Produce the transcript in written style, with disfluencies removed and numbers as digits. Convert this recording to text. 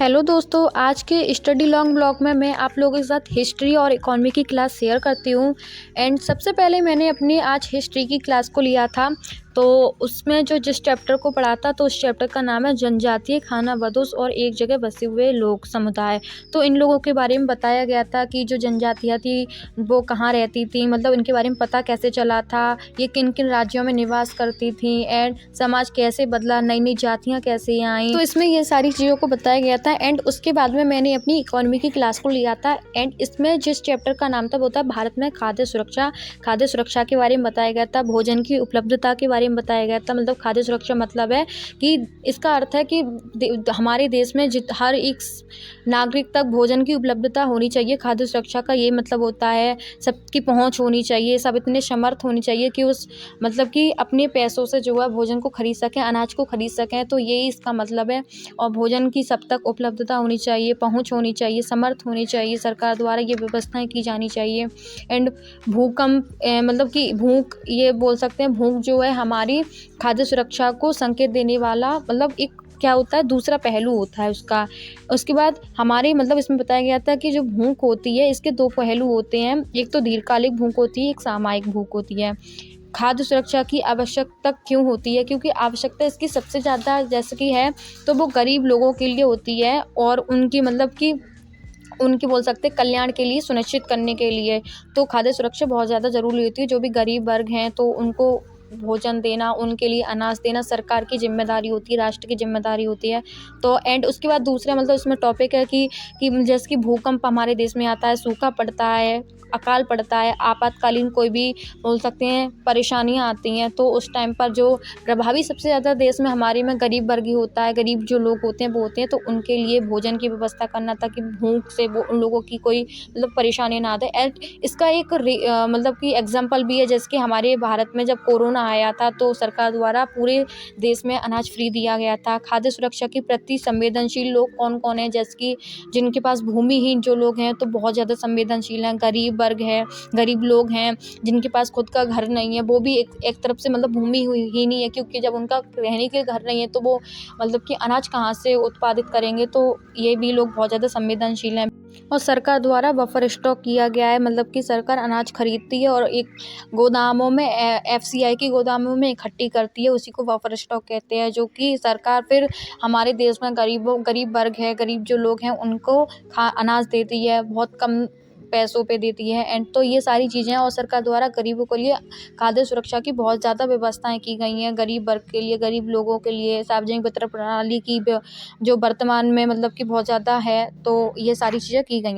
Hello दोस्तों, आज के स्टडी लॉन्ग ब्लॉग में मैं आप लोगों के साथ हिस्ट्री और इकोनॉमी की क्लास शेयर करती हूँ। एंड सबसे पहले मैंने अपनी आज हिस्ट्री की क्लास को लिया था, तो उसमें जिस चैप्टर को पढ़ा था तो उस चैप्टर का नाम है जनजातीय खानाबदोश और एक जगह बसे हुए लोग समुदाय। तो इन लोगों के बारे में बताया गया था कि जो जनजातियाँ थी वो कहाँ रहती थी, मतलब इनके बारे में पता कैसे चला था, ये किन किन राज्यों में निवास करती थी एंड समाज कैसे बदला, नई नई जातियाँ कैसे आई। तो इसमें ये सारी चीज़ों को बताया गया था। एंड उसके बाद में मैंने अपनी इकोनॉमी की क्लास को लिया था। एंड इसमें जिस चैप्टर का नाम था वो था भारत में खाद्य सुरक्षा के बारे में बताया गया था, भोजन की उपलब्धता के बारे में बताया गया था। मतलब खाद्य सुरक्षा मतलब है कि इसका अर्थ है कि हमारे देश में हर एक नागरिक तक भोजन की उपलब्धता होनी चाहिए। खाद्य सुरक्षा का ये मतलब होता है सबकी पहुंच होनी चाहिए, सब इतने समर्थ होनी चाहिए कि उस मतलब कि अपने पैसों से जो है भोजन को खरीद सकें, अनाज को खरीद सकें। तो यही इसका मतलब है। और भोजन की सब तक उपलब्धता होनी चाहिए, पहुंच होनी चाहिए, समर्थ होनी चाहिए, सरकार द्वारा ये व्यवस्थाएं की जानी चाहिए। एंड भूकंप मतलब कि भूख, ये बोल सकते हैं भूख जो है हमारी खाद्य सुरक्षा को संकेत देने वाला मतलब एक क्या होता है, दूसरा पहलू होता है उसका। उसके बाद हमारे मतलब इसमें बताया गया था कि जो भूख होती है इसके दो पहलू होते हैं, एक तो दीर्घकालिक भूख होती है, एक सामयिक भूख होती है। खाद्य सुरक्षा की आवश्यकता क्यों होती है? क्योंकि आवश्यकता इसकी सबसे ज़्यादा जैसे कि है तो वो गरीब लोगों के लिए होती है और उनकी मतलब कि उनकी बोल सकते हैं कल्याण के लिए, सुनिश्चित करने के लिए। तो खाद्य सुरक्षा बहुत ज़्यादा ज़रूरी होती है। जो भी गरीब वर्ग हैं तो उनको भोजन देना, उनके लिए अनाज देना सरकार की ज़िम्मेदारी होती है, राष्ट्र की ज़िम्मेदारी होती है। तो एंड उसके बाद दूसरा मतलब इसमें टॉपिक है कि जैसे कि भूकंप हमारे देश में आता है, सूखा पड़ता है, अकाल पड़ता है, आपातकालीन कोई भी बोल सकते हैं परेशानियाँ आती हैं, तो उस टाइम पर जो प्रभावी सबसे ज़्यादा देश में हमारे में गरीब वर्ग ही होता है। गरीब जो लोग होते हैं वो होते हैं, तो उनके लिए भोजन की व्यवस्था करना ताकि भूख से वो उन लोगों की कोई मतलब परेशानी ना आए। एंड इसका एक मतलब कि एग्जाम्पल भी है, जैसे कि हमारे भारत में जब कोरोना आया था तो सरकार द्वारा पूरे देश में अनाज फ्री दिया गया था। खाद्य सुरक्षा के प्रति संवेदनशील लोग कौन कौन है, जैसे कि जिनके पास भूमिहीन जो लोग हैं तो बहुत ज़्यादा संवेदनशील हैं, गरीब वर्ग है, गरीब लोग हैं जिनके पास खुद का घर नहीं है, वो भी एक तरफ से मतलब भूमि ही नहीं है, क्योंकि जब उनका रहने के घर नहीं है तो वो मतलब कि अनाज कहाँ से उत्पादित करेंगे। तो ये भी लोग बहुत ज़्यादा संवेदनशील हैं। और सरकार द्वारा बफर स्टॉक किया गया है, मतलब कि सरकार अनाज खरीदती है और एक गोदामों में एफसीआई की गोदामों में इकट्ठी करती है, उसी को बफर स्टॉक कहते हैं, जो कि सरकार फिर हमारे देश में गरीब वर्ग है, गरीब जो लोग हैं उनको अनाज देती है, बहुत कम पैसों पे देती है। एंड तो ये सारी चीज़ें हैं और सरकार द्वारा गरीबों के लिए खाद्य सुरक्षा की बहुत ज़्यादा व्यवस्थाएं की गई हैं, गरीब वर्ग के लिए, गरीब लोगों के लिए। सार्वजनिक वितरण प्रणाली की जो वर्तमान में मतलब कि बहुत ज़्यादा है, तो ये सारी चीज़ें की गई हैं।